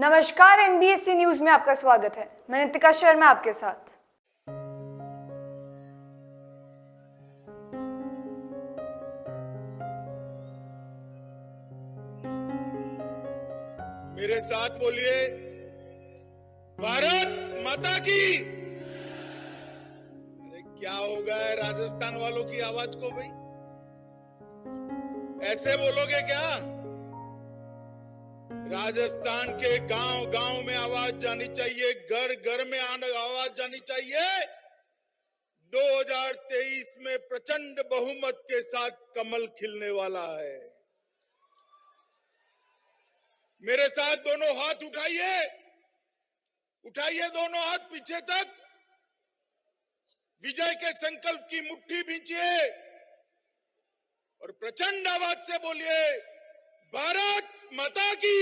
नमस्कार, NBSC news में आपका स्वागत है। मैं नितिका शर्मा आपके साथ। मेरे साथ बोलिए, भारत माता की। अरे क्या हो गया है राजस्थान वालों की आवाज को भाई? ऐसे बोलोगे क्या? राजस्थान के गांव गांव में आवाज जानी चाहिए, घर घर में आवाज जानी चाहिए। 2023 में प्रचंड बहुमत के साथ कमल खिलने वाला है। मेरे साथ दोनों हाथ उठाइए, उठाइए दोनों हाथ पीछे तक। विजय के संकल्प की मुट्ठी भींचिए और प्रचंड आवाज से बोलिए, भारत माता की,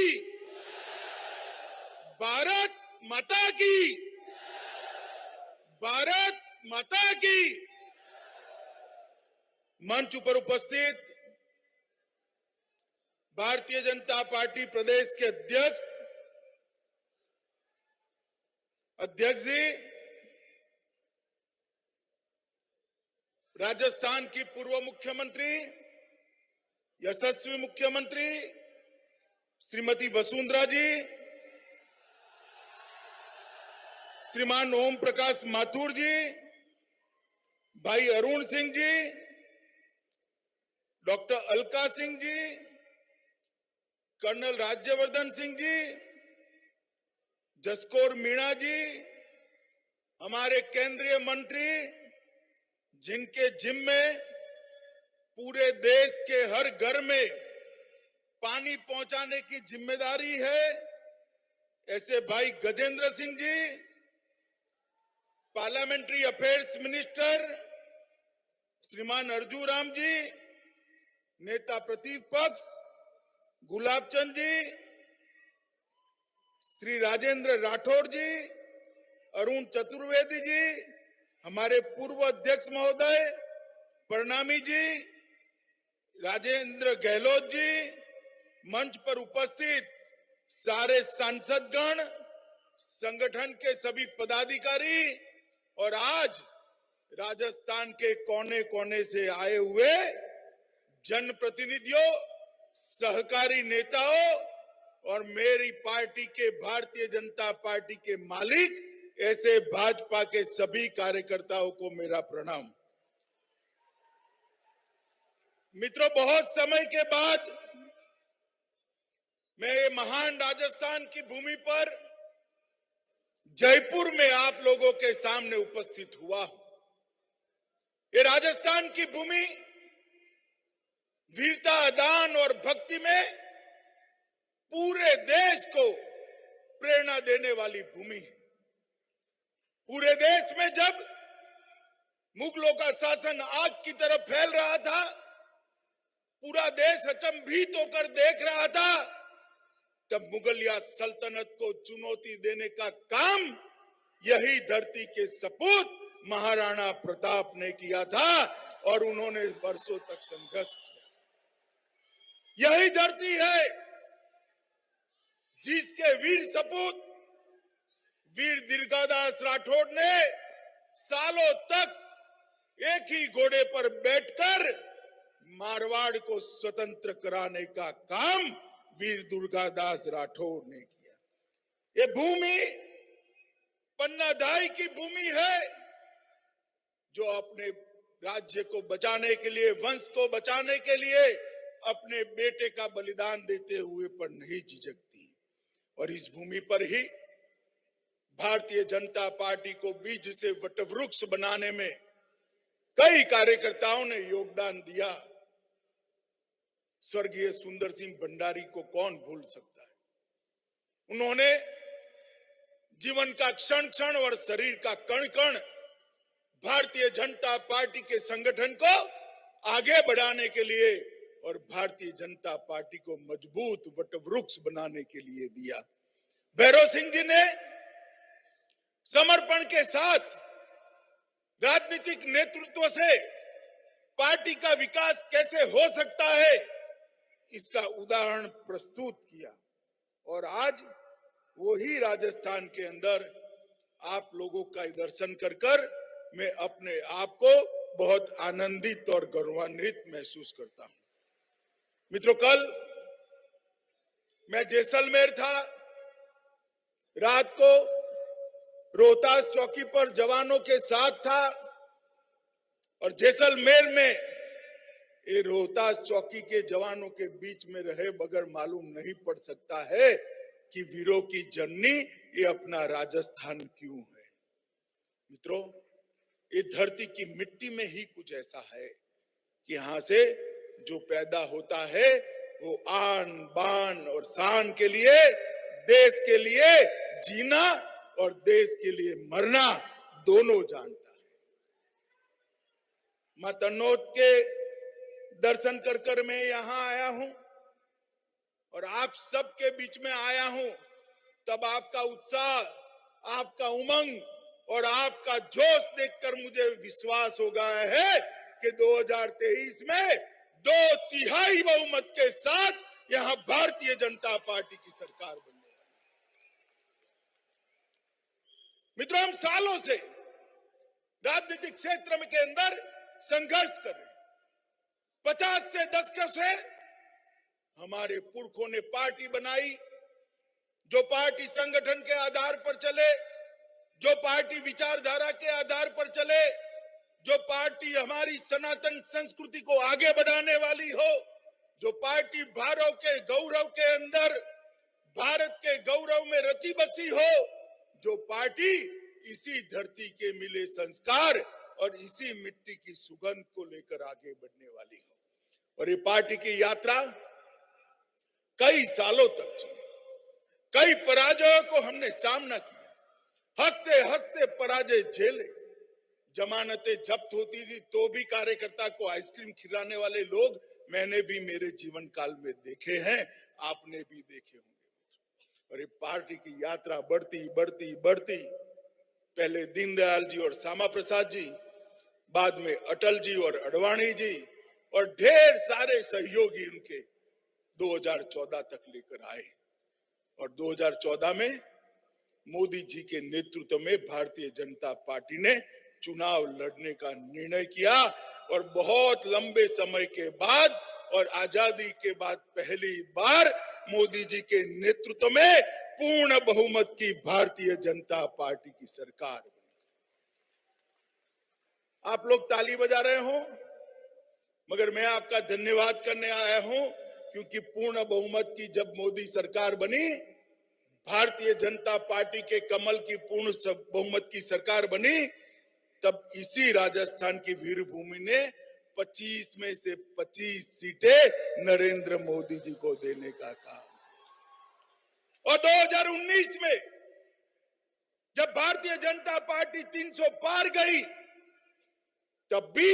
भारत माता की, भारत माता की। मंच पर उपस्थित भारतीय जनता पार्टी प्रदेश के अध्यक्ष जी, राजस्थान की पूर्व मुख्यमंत्री, यशस्वी मुख्यमंत्री श्रीमती वसुंधरा जी, श्रीमान ओम प्रकाश माथुर जी, भाई अरुण सिंह जी, डॉक्टर अलका सिंह जी, कर्नल राज्यवर्धन सिंह जी, जसकौर मीणा जी, हमारे केंद्रीय मंत्री जिनके जिम्मे पूरे देश के हर घर में पानी पहुंचाने की जिम्मेदारी है, ऐसे भाई Gajendra Singh ji, parliamentary affairs minister श्रीमान अर्जुन राम जी, नेता प्रतिपक्ष गुलाब चंद जी, श्री राजेंद्र राठौड़ जी, अरुण चतुर्वेदी जी, हमारे पूर्व अध्यक्ष महोदय प्रणामी जी, राजेंद्र गहलोत जी, मंच पर उपस्थित सारे सांसदगण, संगठन के सभी पदाधिकारी और आज राजस्थान के कोने कोने से आए हुए जनप्रतिनिधियों, सहकारी नेताओं और मेरी पार्टी के भारतीय जनता पार्टी के मालिक, ऐसे भाजपा के सभी कार्यकर्ताओं को मेरा प्रणाम। मित्रों, बहुत समय के बाद मैं ये महान राजस्थान की भूमि पर जयपुर में आप लोगों के सामने उपस्थित हुआ। ये राजस्थान की भूमि वीरता, दान और भक्ति में पूरे देश को प्रेरणा देने वाली भूमि है। पूरे देश में जब मुगलों का शासन आग की तरफ फैल रहा था, पूरा देश अचंभित होकर देख रहा था, तब मुगलिया सल्तनत को चुनौती देने का काम यही धरती के सपूत महाराणा प्रताप ने किया था और उन्होंने वर्षों तक संघर्ष किया। यही धरती है जिसके वीर सपूत वीर दुर्गादास राठौड़ ने सालों तक एक ही घोड़े पर बैठकर मारवाड़ को स्वतंत्र कराने का काम वीर दुर्गादास राठौड़ ने किया। ये भूमि पन्नाधाई की भूमि है जो अपने राज्य को बचाने के लिए, वंश को बचाने के लिए अपने बेटे का बलिदान देते हुए पर नहीं झिझकती। और इस भूमि पर ही भारतीय जनता पार्टी को बीज से वटवृक्ष बनाने में कई कार्यकर्ताओं ने योगदान दिया। स्वर्गीय सुंदर सिंह भंडारी को कौन भूल सकता है। उन्होंने जीवन का क्षण क्षण और शरीर का कण कण भारतीय जनता पार्टी के संगठन को आगे बढ़ाने के लिए और भारतीय जनता पार्टी को मजबूत वटवृक्ष बनाने के लिए दिया। भैरव सिंह जी ने समर्पण के साथ राजनीतिक नेतृत्व से पार्टी का विकास कैसे हो सकता है, इसका उदाहरण प्रस्तुत किया और आज वही राजस्थान के अंदर आप लोगों का दर्शन कर कर मैं अपने आप को बहुत आनंदित और गौरवान्वित महसूस करता हूं। मित्रों, कल मैं जैसलमेर था। रात को रोहतास चौकी पर जवानों के साथ था और जैसलमेर में ये रोहतास चौकी के जवानों के बीच में रहे बगैर मालूम नहीं पड़ सकता है कि वीरों की जननी ये अपना राजस्थान क्यों है। मित्रों, ये धरती की मिट्टी में ही कुछ ऐसा है कि यहां से जो पैदा होता है वो आन बान और शान के लिए, देश के लिए जीना और देश के लिए मरना दोनों जानता है। मां तन्नोद के दर्शन कर कर मैं यहां आया हूं और आप सबके बीच में आया हूं, तब आपका उत्साह, आपका उमंग और आपका जोश देखकर मुझे विश्वास हो गया है कि 2023 में 2/3 बहुमत के साथ यहां भारतीय जनता पार्टी की सरकार बनने वाली। मित्रों, हम सालों से राजनीतिक क्षेत्र के अंदर संघर्ष कर रहे हैं। 50 से दशकों से हमारे पुरखों ने पार्टी बनाई, जो पार्टी संगठन के आधार पर चले, जो पार्टी विचारधारा के आधार पर चले, जो पार्टी हमारी सनातन संस्कृति को आगे बढ़ाने वाली हो, जो पार्टी भारत के गौरव के अंदर, भारत के गौरव में रची बसी हो, जो पार्टी इसी धरती के मिले संस्कार और इसी मिट्टी की सुगंध को लेकर आगे बढ़ने वाली हो। और ये पार्टी की यात्रा कई सालों तक चली। कई पराजयों को हमने सामना किया, हंसते हंसते पराजय झेले। जमानतें जब्त होती थी तो भी कार्यकर्ता को आइसक्रीम खिलाने वाले लोग मैंने भी मेरे जीवन काल में देखे हैं, आपने भी देखे होंगे। और ये पार्टी की यात्रा बढ़ती बढ़ती बढ़ती, पहले दीनदयाल जी और श्यामा प्रसाद जी, बाद में अटल जी और अडवाणी जी और ढेर सारे सहयोगी उनके 2014 तक लेकर आए। और 2014 में मोदी जी के नेतृत्व में भारतीय जनता पार्टी ने चुनाव लड़ने का निर्णय किया और बहुत लंबे समय के बाद और आजादी के बाद पहली बार मोदी जी के नेतृत्व में पूर्ण बहुमत की भारतीय जनता पार्टी की सरकार बनी। आप लोग ताली बजा रहे हो, मगर मैं आपका धन्यवाद करने आया हूं, क्योंकि पूर्ण बहुमत की जब मोदी सरकार बनी, भारतीय जनता पार्टी के कमल की पूर्ण बहुमत की सरकार बनी, तब इसी राजस्थान की वीरभूमि ने 25 में से 25 सीटें नरेंद्र मोदी जी को देने का काम। और 2019 में जब भारतीय जनता पार्टी 300 पार गई, तब भी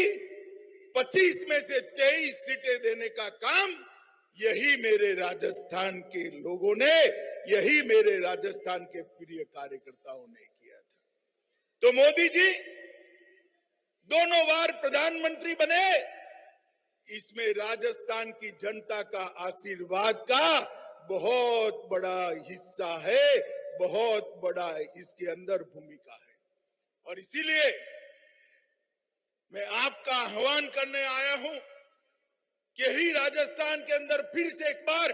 25 में से 23 सीटें देने का काम यही मेरे राजस्थान के लोगों ने, यही मेरे राजस्थान के प्रिय कार्यकर्ताओं ने किया था। तो मोदी जी दोनों बार प्रधानमंत्री बने, इसमें राजस्थान की जनता का आशीर्वाद का बहुत बड़ा हिस्सा है, बहुत बड़ा इसके अंदर भूमिका है। और इसीलिए मैं आपका आह्वान करने आया हूं कि यही राजस्थान के अंदर फिर से एक बार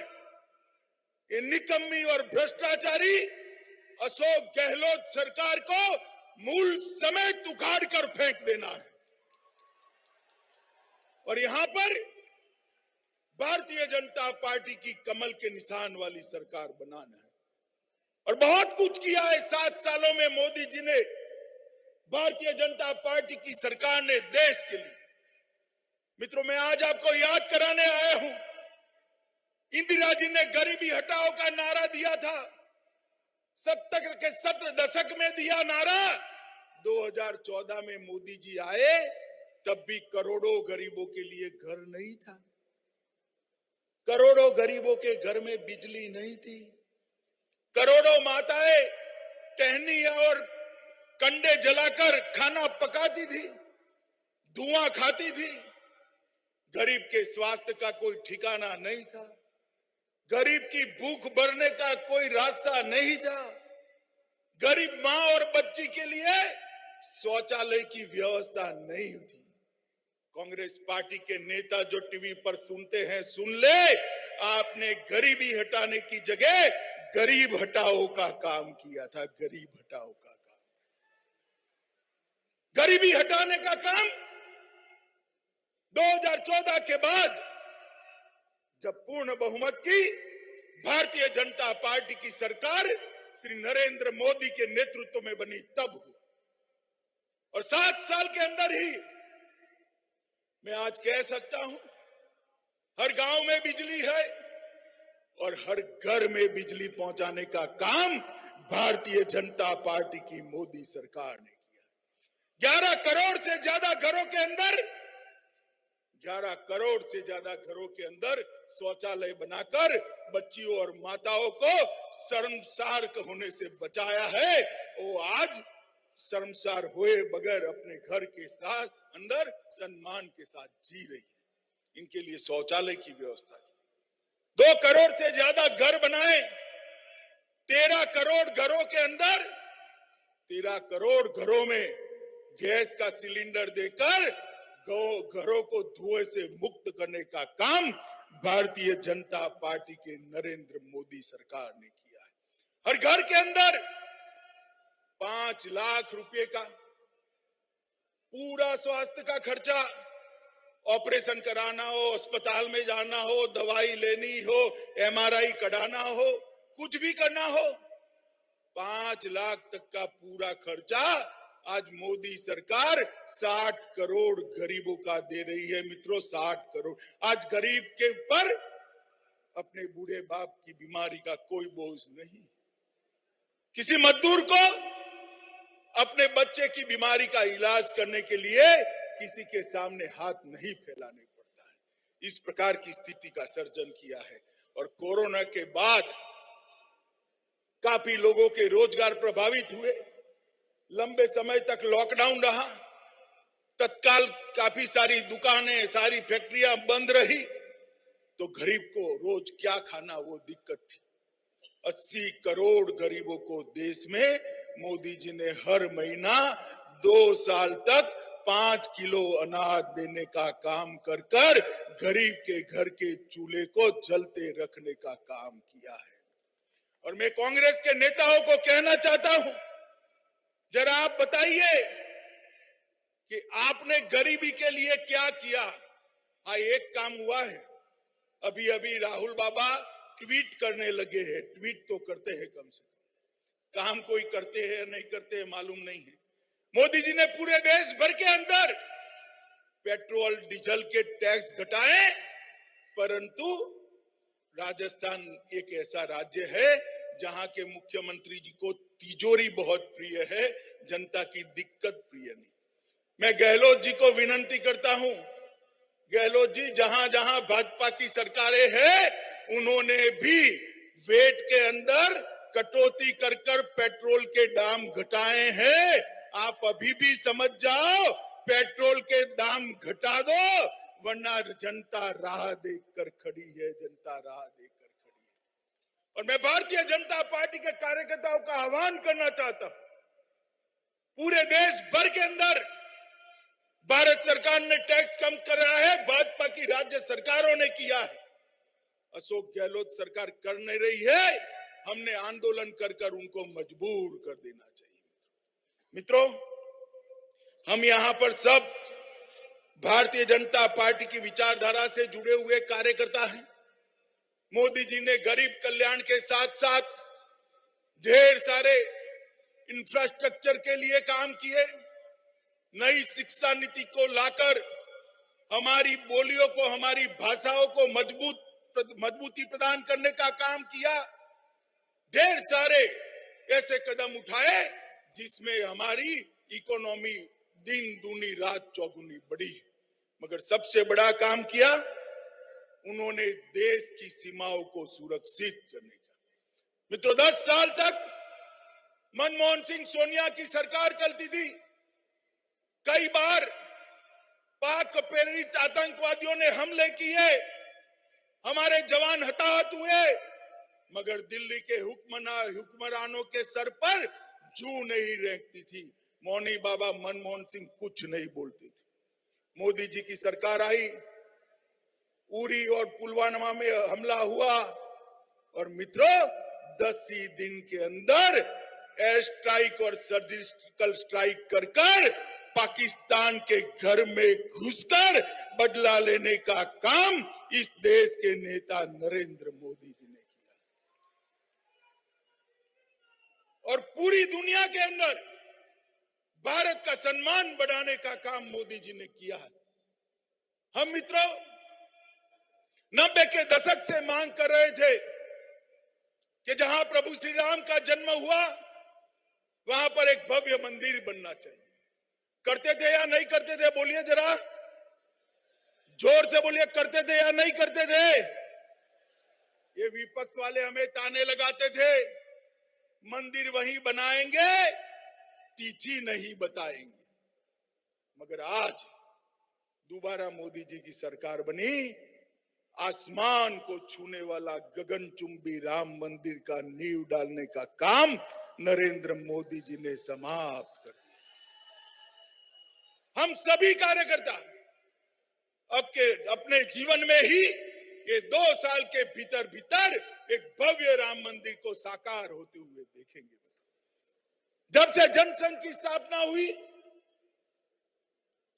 ये निकम्मी और भ्रष्टाचारी अशोक गहलोत सरकार को मूल समेत उखाड़ कर फेंक देना है और यहां पर भारतीय जनता पार्टी की कमल के निशान वाली सरकार बनाना है। और बहुत कुछ किया है 7 सालों में मोदी जी ने, भारतीय जनता पार्टी की सरकार ने देश के लिए। मित्रों, मैं आज आपको याद कराने आया हूं, इंदिरा जी ने गरीबी हटाओ का नारा दिया था, 70 के दशक में दिया नारा। 2014 में मोदी जी आए, तब भी करोड़ों गरीबों के लिए घर नहीं था, करोड़ों गरीबों के घर में बिजली नहीं थी, करोड़ों माताएं टहनी और कंडे जलाकर खाना पकाती थी, धुआं खाती थी। गरीब के स्वास्थ्य का कोई ठिकाना नहीं था, गरीब की भूख भरने का कोई रास्ता नहीं था। गरीब मां और बच्ची के लिए शौचालय की व्यवस्था नहीं थी। कांग्रेस पार्टी के नेता जो टीवी पर सुनते हैं सुन ले, आपने गरीबी हटाने की जगह गरीब हटाओ का काम किया था। गरीब हटाओ का काम, गरीबी हटाने का काम 2014 के बाद जब पूर्ण बहुमत की भारतीय जनता पार्टी की सरकार श्री नरेंद्र मोदी के नेतृत्व में बनी तब हुआ। और 7 साल के अंदर ही मैं आज कह सकता हूं, हर गांव में बिजली है और हर घर में बिजली पहुंचाने का काम भारतीय जनता पार्टी की मोदी सरकार ने किया। 11 करोड़ से ज्यादा घरों के अंदर 11 करोड़ से ज्यादा घरों के अंदर शौचालय बनाकर बच्चियों और माताओं को शर्मसार होने से बचाया है। वो आज शर्मसार हुए बगैर अपने घर के साथ अंदर सम्मान के साथ जी रही है। इनके लिए शौचालय की व्यवस्था की। 2 करोड़ से ज्यादा घर बनाए। 13 करोड़ घरों के अंदर 13 करोड़ घरों में गैस का सिलेंडर देकर घरों को धुएं से मुक्त करने का काम भारतीय जनता पार्टी के नरेंद्र मोदी सरकार ने किया है। हर घर के अंदर 5 लाख रुपए का पूरा स्वास्थ्य का खर्चा, ऑपरेशन कराना हो, अस्पताल में जाना हो, दवाई लेनी हो, MRI कराना हो, कुछ भी करना हो, 5 लाख तक का पूरा खर्चा आज मोदी सरकार 60 करोड़ गरीबों का दे रही है। मित्रों, 60 करोड़। आज गरीब के ऊपर अपने बूढ़े बाप की बीमारी का कोई बोझ नहीं। किसी मजदूर को अपने बच्चे की बीमारी का इलाज करने के लिए किसी के सामने हाथ नहीं फैलाने पड़ता है। इस प्रकार की स्थिति का सर्जन किया है। और कोरोना के बाद काफी लोगों के रोजगार प्रभावित हुए। लंबे समय तक लॉकडाउन रहा। तत्काल काफी सारी दुकानें, सारी फैक्ट्रियां बंद रही, तो गरीब को रोज क्या खाना वो दिक्कत थी। 80 करोड़ गरीबों को देश में मोदी जी ने हर महीना 2 साल तक 5 किलो अनाज देने का काम कर कर गरीब के घर के चूल्हे को जलते रखने का काम किया है। और मैं कांग्रेस के नेताओं को कहना चाहता हूं, जरा आप बताइए कि आपने गरीबी के लिए क्या किया। हाँ, एक काम हुआ है। अभी अभी राहुल बाबा ट्वीट करने लगे हैं। ट्वीट तो करते हैं कम से कम, काम कोई करते हैं नहीं करते हैं मालूम नहीं है। मोदी जी ने पूरे देश भर के अंदर पेट्रोल डीजल के टैक्स घटाए, परंतु राजस्थान एक ऐसा राज्य है जहां के मुख्यमंत्री जी को तिजोरी बहुत प्रिय है, जनता की दिक्कत प्रिय नहीं। मैं गहलोत जी को विनती करता हूं, गहलोत जी, जहां जहां भाजपा की सरकारें हैं उन्होंने भी वेट के अंदर कटौती कर कर पेट्रोल के दाम घटाए हैं। आप अभी भी समझ जाओ, पेट्रोल के दाम घटा दो, वरना जनता राह देखकर खड़ी है। जनता राह देखकर खड़ी है। और मैं भारतीय जनता पार्टी के कार्यकर्ताओं का आह्वान करना चाहता हूं, पूरे देश भर के अंदर भारत सरकार ने टैक्स कम करा है, भाजपा की राज्य सरकारों ने किया है। अशोक गहलोत सरकार कर नहीं रही है, हमने आंदोलन कर कर उनको मजबूर कर देना चाहिए। मित्रों, हम यहां पर सब भारतीय जनता पार्टी की विचारधारा से जुड़े हुए कार्यकर्ता हैं। मोदी जी ने गरीब कल्याण के साथ साथ ढेर सारे इंफ्रास्ट्रक्चर के लिए काम किए। नई शिक्षा नीति को लाकर हमारी बोलियों को, हमारी भाषाओं को मजबूती प्रदान करने का काम किया। ढेर सारे ऐसे कदम उठाए जिसमें हमारी इकोनॉमी दिन दूनी रात चौगुनी बढ़ी। मगर सबसे बड़ा काम किया उन्होंने देश की सीमाओं को सुरक्षित करने का। मित्रों, 10 साल तक मनमोहन सिंह सोनिया की सरकार चलती थी। कई बार पाक प्रेरित आतंकवादियों ने हमले किए, हमारे जवान हताहत हुए, मगर दिल्ली के हुक्मरानों के सर पर जूं नहीं रेंगती थी। मौनी बाबा मनमोहन सिंह कुछ नहीं बोलते थे। मोदी जी की सरकार आई, उरी और पुलवामा में हमला हुआ और मित्रों 10 ही दिन के अंदर एयर स्ट्राइक और सर्जिकल स्ट्राइक कर पाकिस्तान के घर में घुसकर बदला लेने का काम इस देश के नेता नरेंद्र मोदी जी ने किया और पूरी दुनिया के अंदर भारत का सम्मान बढ़ाने का काम मोदी जी ने किया है। हम मित्रों 90 के दशक से मांग कर रहे थे कि जहां प्रभु श्री राम का जन्म हुआ वहां पर एक भव्य मंदिर बनना चाहिए। करते थे या नहीं करते थे? बोलिए जरा जोर से बोलिए, करते थे या नहीं करते थे? ये विपक्ष वाले हमें ताने लगाते थे, मंदिर वहीं बनाएंगे, तिथि नहीं बताएंगे। मगर आज दोबारा मोदी जी की सरकार बनी, आसमान को छूने वाला गगनचुंबी राम मंदिर का नींव डालने का काम नरेंद्र मोदी जी ने समाप्त कर दिया। हम सभी कार्यकर्ता अपने जीवन में ही ये 2 साल के भीतर भीतर एक भव्य राम मंदिर को साकार होते हुए देखेंगे। जब से जनसंघ की स्थापना हुई,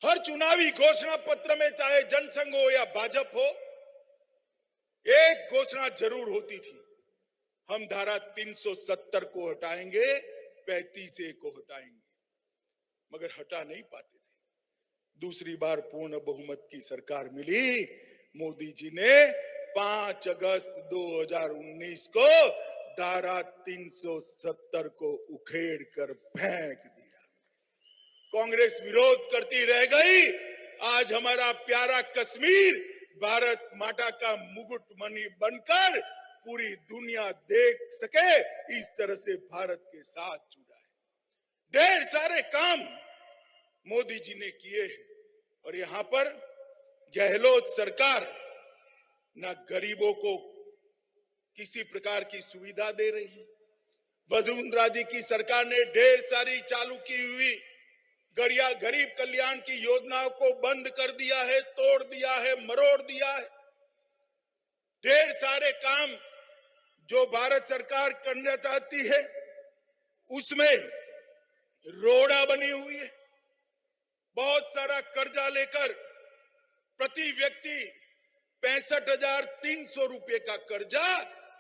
हर चुनावी घोषणा पत्र में चाहे जनसंघ हो या भाजपा हो, एक घोषणा जरूर होती थी, हम धारा 370 को हटाएंगे, 35A को हटाएंगे, मगर हटा नहीं पाते थे। दूसरी बार पूर्ण बहुमत की सरकार मिली, मोदी जी ने 5 अगस्त 2019 को धारा 370 को उखेड़ कर फेंक दिया। कांग्रेस विरोध करती रह गई। आज हमारा प्यारा कश्मीर भारत माता का मुकुट मणि बनकर पूरी दुनिया देख सके, इस तरह से भारत के साथ जुड़ा है। ढेर सारे काम मोदी जी ने किए हैं और यहां पर गहलोत सरकार ना गरीबों को किसी प्रकार की सुविधा दे रही है। वसुंधरा जी की सरकार ने ढेर सारी चालू की हुई गरीब कल्याण की योजनाओं को बंद कर दिया है, तोड़ दिया है, मरोड़ दिया है। ढेर सारे काम जो भारत सरकार करना चाहती है उसमें रोड़ा बनी हुई है। बहुत सारा कर्जा लेकर प्रति व्यक्ति 65,300 रुपए का कर्जा,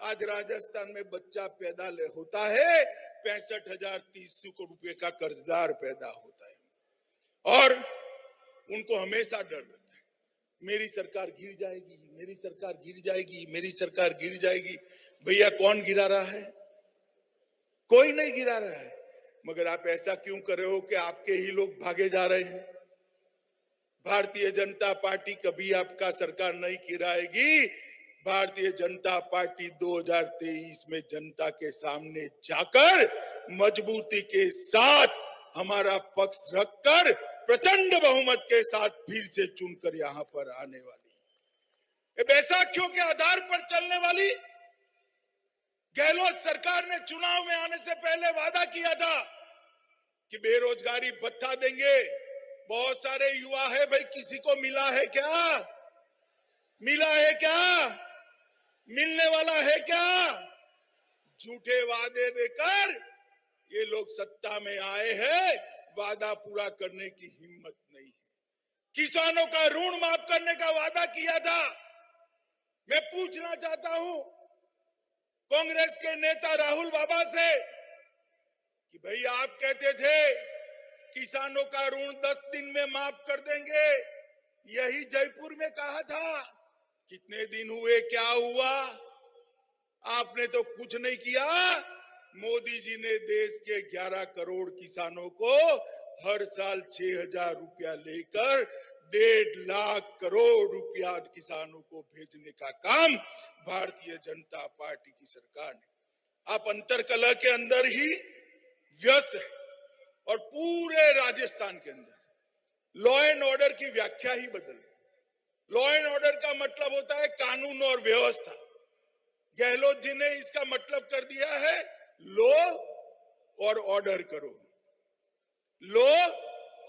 आज राजस्थान में बच्चा पैदा होता है 65,300 रुपए का कर्जदार पैदा होता है और उनको हमेशा डर रहता है, मेरी सरकार गिर जाएगी, मेरी सरकार गिर जाएगी, मेरी सरकार गिर जाएगी। भैया कौन गिरा रहा है? कोई नहीं गिरा रहा है। मगर आप ऐसा क्यों कर रहे हो कि आपके ही लोग भागे जा रहे हैं? भारतीय जनता पार्टी कभी आपका सरकार नहीं गिराएगी। भारतीय जनता पार्टी 2023 में जनता के सामने जाकर मजबूती के साथ हमारा पक्ष रखकर प्रचंड बहुमत के साथ फिर से चुनकर यहां पर आने वाली। बैसाखियों के आधार पर चलने वाली गहलोत सरकार ने चुनाव में आने से पहले वादा किया था कि बेरोजगारी भत्ता देंगे। बहुत सारे युवा है भाई, किसी को मिला है क्या? मिला है क्या? मिलने वाला है क्या? झूठे वादे देकर ये लोग सत्ता में आए हैं, वादा पूरा करने की हिम्मत नहीं है। किसानों का ऋण माफ करने का वादा किया था। मैं पूछना चाहता हूं कांग्रेस के नेता राहुल बाबा से कि भाई आप कहते थे किसानों का ऋण 10 दिन में माफ कर देंगे, यही जयपुर में कहा था। कितने दिन हुए, क्या हुआ? आपने तो कुछ नहीं किया। मोदी जी ने देश के 11 करोड़ किसानों को हर साल 6,000 रुपया लेकर 1.5 लाख करोड़ रुपया किसानों को भेजने का काम भारतीय जनता पार्टी की सरकार ने। आप अंतरकलह के अंदर ही व्यस्त है और पूरे राजस्थान के अंदर लॉ एंड ऑर्डर की व्याख्या ही बदल। लॉ एंड ऑर्डर का मतलब होता है कानून और व्यवस्था। गहलोत जी ने इसका मतलब कर दिया है लो और ऑर्डर करो, लो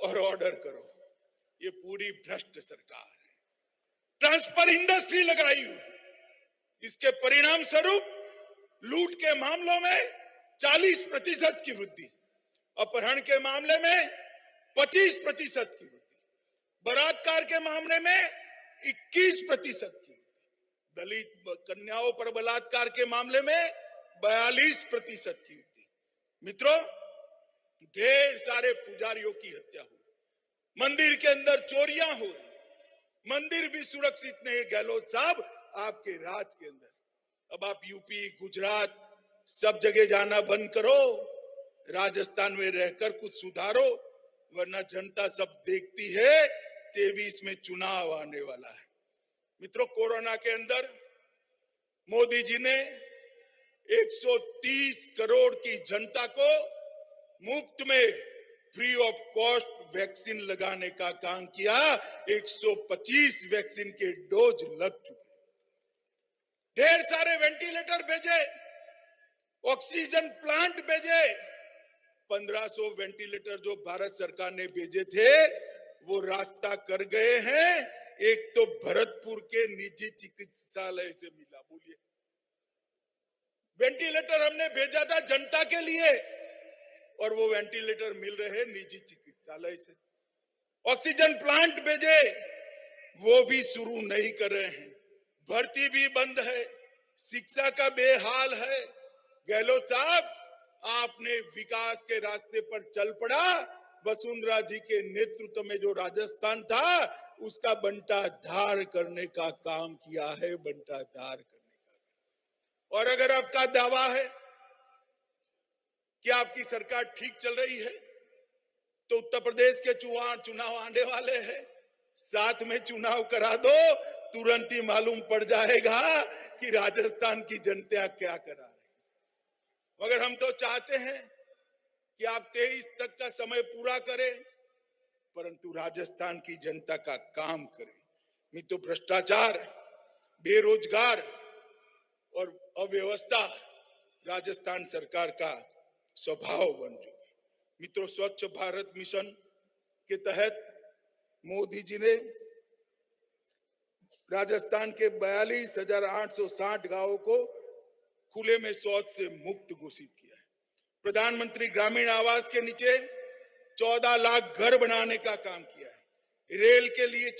और ऑर्डर करो। ये पूरी भ्रष्ट सरकार है। ट्रांसफर इंडस्ट्री लगाई हुई, इसके परिणाम स्वरूप लूट के मामलों में 40% की वृद्धि, अपहरण के मामले में 25% की वृद्धि, बलात्कार के मामले में 21% की, दलित कन्याओं पर बलात्कार के मामले में 42% की वृद्धि। मित्रों, ढेर सारे पुजारियों की हत्या हुई, मंदिर के अंदर चोरियां हो रही, मंदिर भी सुरक्षित नहीं। गहलोत साहब, आपके राज के अंदर अब आप यूपी, गुजरात सब जगह जाना बंद करो, राजस्थान में रहकर कुछ सुधारो, वरना जनता सब देखती है 23 में चुनाव आने वाला है। मित्रों, कोरोना के अंदर मोदी जी ने 130 करोड़ की जनता को मुफ्त में फ्री ऑफ कॉस्ट वैक्सीन लगाने का काम किया। 125 वैक्सीन के डोज लग चुके, ढेर सारे वेंटिलेटर भेजे, ऑक्सीजन प्लांट भेजे। 1500 वेंटिलेटर जो भारत सरकार ने भेजे थे वो रास्ता कर गए हैं। एक तो भरतपुर के निजी चिकित्सालय से मिला, बोलिए। वेंटिलेटर हमने भेजा था जनता के लिए और वो वेंटिलेटर मिल रहे हैं निजी चिकित्सालय से। ऑक्सीजन प्लांट भेजे, वो भी शुरू नहीं कर रहे हैं। भर्ती भी बंद है, शिक्षा का बेहाल है। गहलोत साहब, आपने विकास के रास्ते पर चल पड़ा। वसुंधरा जी के नेतृत्व में जो राजस्थान था उसका बंटाधार करने का काम किया है, बंटाधार करने का। और अगर आपका दावा है कि आपकी सरकार ठीक चल रही है तो उत्तर प्रदेश के चुनाव आने वाले हैं, साथ में चुनाव करा दो, तुरंत ही मालूम पड़ जाएगा कि राजस्थान की जनता क्या करा रही। मगर हम तो चाहते हैं कि आप 23 तक का समय पूरा करें, परंतु राजस्थान की जनता का काम करें। मित्रों, भ्रष्टाचार, बेरोजगार और अव्यवस्था राजस्थान सरकार का स्वभाव बन चुका। मित्रों, स्वच्छ भारत मिशन के तहत मोदी जी ने राजस्थान के 42,860 गांवों को खुले में शौच से मुक्त घोषित किया है। प्रधानमंत्री ग्रामीण आवास के नीचे 14 लाख घर बनाने का काम किया है। रेल के लिए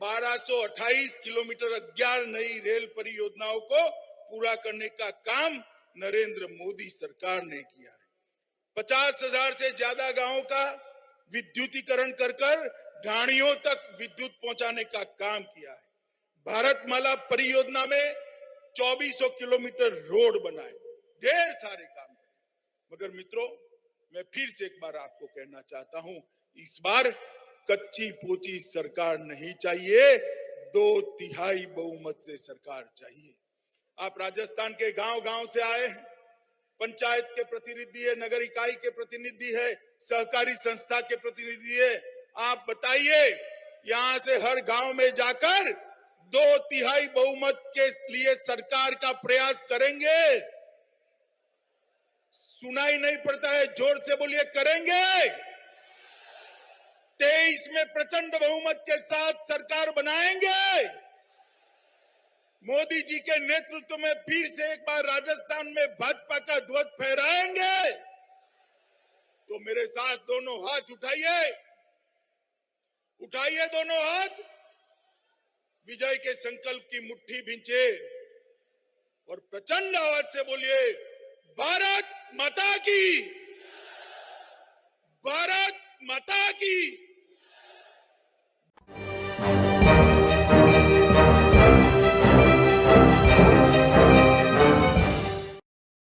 1228 किलोमीटर 11 नई रेल परियोजनाओं को पूरा करने का काम नरेंद्र मोदी सरकार ने किया है। 50,000 से ज्यादा गांवों का विद्युतीकरण कर ढाणियों तक विद्युत पहुंचाने का काम किया है। भारतमाला परियोजना में 2400 किलोमीटर रोड बनाए, ढेर सारे काम किए। मगर मित्रों, मैं फिर से एक बार आपको कहना चाहता हूं, इस बार कच्ची पोची सरकार नहीं चाहिए, 2/3 बहुमत से सरकार चाहिए। आप राजस्थान के गांव-गांव से आए हैं, पंचायत के प्रतिनिधि है, नगर इकाई के प्रतिनिधि है, सहकारी संस्था के प्रतिनिधि है। आप बताइए, यहां से हर गांव में जाकर 2/3 बहुमत के लिए सरकार का प्रयास करेंगे? सुनाई नहीं पड़ता है, जोर से बोलिए, करेंगे? 23 में प्रचंड बहुमत के साथ सरकार बनाएंगे। मोदी जी के नेतृत्व में फिर से एक बार राजस्थान में भाजपा का ध्वज फहराएंगे। तो मेरे साथ दोनों हाथ उठाइए, उठाइए दोनों हाथ, विजय के संकल्प की मुट्ठी भींचे और प्रचंड आवाज से बोलिए, भारत माता की, भारत माता की।